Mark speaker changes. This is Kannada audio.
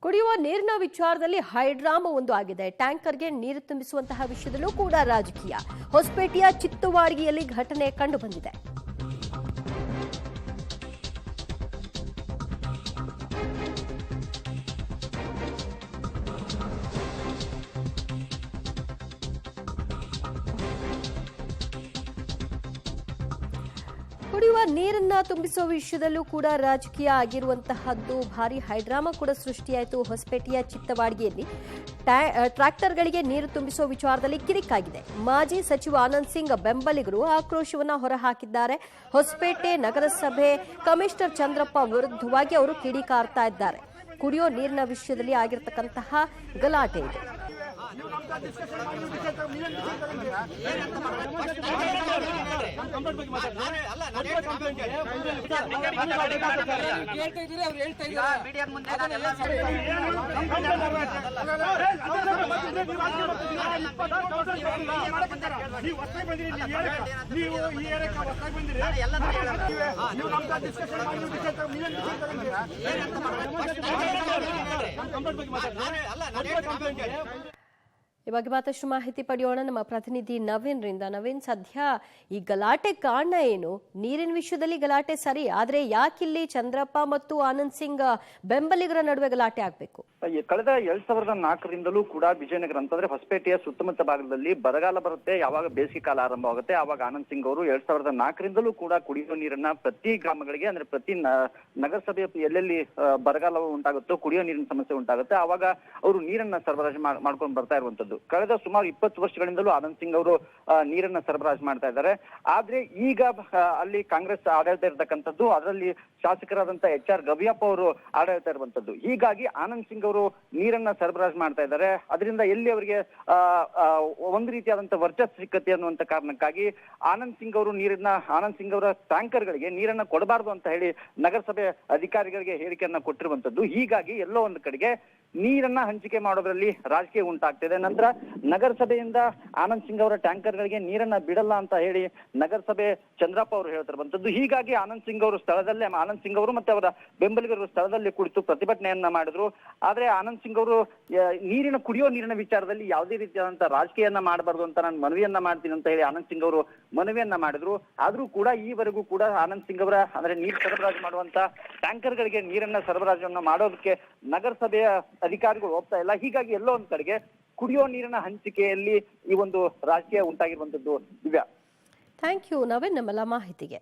Speaker 1: ಕುಡಿಯುವ ನೀರಿನ ವಿಚಾರದಲ್ಲಿ ಹೈಡ್ರಾಮಾ ಒಂದು ಆಗಿದೆ. ಟ್ಯಾಂಕರ್ಗೆ ನೀರು ತುಂಬಿಸುವಂತಹ ವಿಷಯದಲ್ಲೂ ಕೂಡ ರಾಜಕೀಯ. ಹೊಸಪೇಟೆಯ ಚಿತ್ತವಾಡಗಿಯಲ್ಲಿ ಘಟನೆ ಕಂಡು ಬಂದಿದೆ. ಕುಡಿಯುವ ನೀರನ್ನ ತುಂಬಿಸುವ ವಿಷಯದಲ್ಲೂ ಕೂಡ ರಾಜಕೀಯ ಆಗಿರುವಂತಹದ್ದು ಭಾರಿ ಹೈಡ್ರಾಮಾ ಕೂಡ ಸೃಷ್ಟಿಯಾಯಿತು. ಹೊಸಪೇಟೆಯ ಚಿತ್ತವಾಡಗಿಯಲ್ಲಿ ಟ್ರ್ಯಾಕ್ಟರ್ಗಳಿಗೆ ನೀರು ತುಂಬಿಸುವ ವಿಚಾರದಲ್ಲಿ ಕಿರಿಕಾಗಿದೆ. ಮಾಜಿ ಸಚಿವ ಆನಂದ್ ಸಿಂಗ್ ಬೆಂಬಲಿಗರು ಆಕ್ರೋಶವನ್ನ ಹೊರಹಾಕಿದ್ದಾರೆ. ಹೊಸಪೇಟೆ ನಗರಸಭೆ ಕಮಿಷನರ್ ಚಂದ್ರಪ್ಪ ವಿರುದ್ಧವಾಗಿ ಅವರು ಕಿಡಿಕಾರ್ತಾ ಇದ್ದಾರೆ. ಕುಡಿಯೋ ನೀರಿನ ವಿಷಯದಲ್ಲಿ ಆಗಿರತಕ್ಕಂತಹ ಗಲಾಟೆ ಇದೆ. ಈ ಬಗ್ಗೆ ಮತ್ತಷ್ಟು ಮಾಹಿತಿ ಪಡೆಯೋಣ ನಮ್ಮ ಪ್ರತಿನಿಧಿ ನವೀನ್ರಿಂದ. ನವೀನ್, ಸದ್ಯ ಈ ಗಲಾಟೆ ಕಾರಣ ಏನು? ನೀರಿನ ವಿಷಯದಲ್ಲಿ ಗಲಾಟೆ ಸರಿ, ಆದ್ರೆ ಯಾಕಿಲ್ಲಿ ಚಂದ್ರಪ್ಪ ಮತ್ತು ಆನಂದ್ ಸಿಂಗ್ ಬೆಂಬಲಿಗರ ನಡುವೆ ಗಲಾಟೆ ಆಗ್ಬೇಕು?
Speaker 2: ಕಳೆದ 2004ರಿಂದಲೂ ಕೂಡ ವಿಜಯನಗರ ಅಂತಂದ್ರೆ ಹೊಸಪೇಟೆಯ ಸುತ್ತಮುತ್ತ ಭಾಗದಲ್ಲಿ ಬರಗಾಲ ಬರುತ್ತೆ. ಯಾವಾಗ ಬೇಸಿಗೆ ಕಾಲ ಆರಂಭವಾಗುತ್ತೆ ಆವಾಗ ಆನಂದ್ ಸಿಂಗ್ ಅವರು 2004ರಿಂದಲೂ ಕೂಡ ಕುಡಿಯುವ ನೀರನ್ನ ಪ್ರತಿ ಗ್ರಾಮಗಳಿಗೆ, ಅಂದ್ರೆ ಪ್ರತಿ ನಗರಸಭೆಯ ಎಲ್ಲೆಲ್ಲಿ ಬರಗಾಲ ಉಂಟಾಗುತ್ತೋ, ಕುಡಿಯೋ ನೀರಿನ ಸಮಸ್ಯೆ ಉಂಟಾಗುತ್ತೆ, ಆವಾಗ ಅವರು ನೀರನ್ನ ಸರಬರಾಜು ಮಾಡ್ಕೊಂಡು ಬರ್ತಾ ಇರುವಂತದ್ದು. ಕಳೆದ ಸುಮಾರು 20 ವರ್ಷಗಳಿಂದಲೂ ಆನಂದ್ ಸಿಂಗ್ ಅವರು ನೀರನ್ನ ಸರಬರಾಜು ಮಾಡ್ತಾ ಇದ್ದಾರೆ. ಆದ್ರೆ ಈಗ ಅಲ್ಲಿ ಕಾಂಗ್ರೆಸ್ ಆಡಳಿತ ಇರತಕ್ಕಂಥದ್ದು, ಅದರಲ್ಲಿ ಶಾಸಕರಾದಂತಹ HR ಗವಿಯಪ್ಪ ಅವರು ಆಡಳಿತ ಇರುವಂತದ್ದು. ಹೀಗಾಗಿ ಆನಂದ್ ಸಿಂಗ್ ಅವರು ನೀರನ್ನ ಸರಬರಾಜು ಮಾಡ್ತಾ ಇದ್ದಾರೆ. ಅದರಿಂದ ಎಲ್ಲಿ ಅವರಿಗೆ ಒಂದು ರೀತಿಯಾದಂತಹ ವರ್ಚಸ್ಸು ಸಿಕ್ಕತ್ತೆ ಅನ್ನುವಂತ ಕಾರಣಕ್ಕಾಗಿ ಆನಂದ್ ಸಿಂಗ್ ಅವರ ಟ್ಯಾಂಕರ್ಗಳಿಗೆ ನೀರನ್ನ ಕೊಡಬಾರದು ಅಂತ ಹೇಳಿ ನಗರಸಭೆ ಅಧಿಕಾರಿಗಳಿಗೆ ಹೇಳಿಕೆಯನ್ನ ಕೊಟ್ಟಿರುವಂತದ್ದು. ಹೀಗಾಗಿ ಎಲ್ಲೋ ಒಂದು ಕಡೆಗೆ ನೀರನ್ನ ಹಂಚಿಕೆ ಮಾಡೋದ್ರಲ್ಲಿ ರಾಜಕೀಯ ಉಂಟಾಗ್ತಿದೆ. ನಂತರ ನಗರಸಭೆಯಿಂದ ಆನಂದ್ ಸಿಂಗ್ ಅವರ ಟ್ಯಾಂಕರ್ಗಳಿಗೆ ನೀರನ್ನ ಬಿಡಲ್ಲ ಅಂತ ಹೇಳಿ ನಗರಸಭೆ ಚಂದ್ರಪ್ಪ ಅವರು ಹೇಳ್ತಿರುವಂತದ್ದು. ಹೀಗಾಗಿ ಆನಂದ್ ಸಿಂಗ್ ಅವರು ಮತ್ತೆ ಅವರ ಬೆಂಬಲಿಗರು ಸ್ಥಳದಲ್ಲಿ ಕುಳಿತು ಪ್ರತಿಭಟನೆಯನ್ನ ಮಾಡಿದ್ರು. ಆದ್ರೆ ಆನಂದ್ ಸಿಂಗ್ ಅವರು ಕುಡಿಯೋ ನೀರಿನ ವಿಚಾರದಲ್ಲಿ ಯಾವುದೇ ರೀತಿಯಾದಂತಹ ರಾಜಕೀಯನ್ನ ಮಾಡಬಾರ್ದು ಅಂತ ನಾನು ಮನವಿಯನ್ನ ಮಾಡ್ತೀನಿ ಅಂತ ಹೇಳಿ ಆನಂದ್ ಸಿಂಗ್ ಅವರು ಮನವಿಯನ್ನ ಮಾಡಿದ್ರು. ಆದ್ರೂ ಕೂಡ ಈವರೆಗೂ ಕೂಡ ಆನಂದ್ ಸಿಂಗ್ ಅವರ ಅಂದ್ರೆ ನೀರು ಸರಬರಾಜು ಮಾಡುವಂತ ಟ್ಯಾಂಕರ್ಗಳಿಗೆ ನೀರನ್ನ ಸರಬರಾಜನ್ನ ಮಾಡೋದಕ್ಕೆ ನಗರಸಭೆಯ ಅಧಿಕಾರಿಗಳು ಒಪ್ತಾ ಇಲ್ಲ. ಹೀಗಾಗಿ ಎಲ್ಲೋ ಒಂದ್ ಕಡೆಗೆ ಕುಡಿಯೋ ನೀರಿನ ಹಂಚಿಕೆಯಲ್ಲಿ ಈ ಒಂದು ರಾಜಕೀಯ ಉಂಟಾಗಿರುವಂತದ್ದು. ದಿವ್ಯಾ,
Speaker 1: ಥ್ಯಾಂಕ್ ಯು ನವೀನ್ ನಮ್ಮೆಲ್ಲ ಮಾಹಿತಿಗೆ.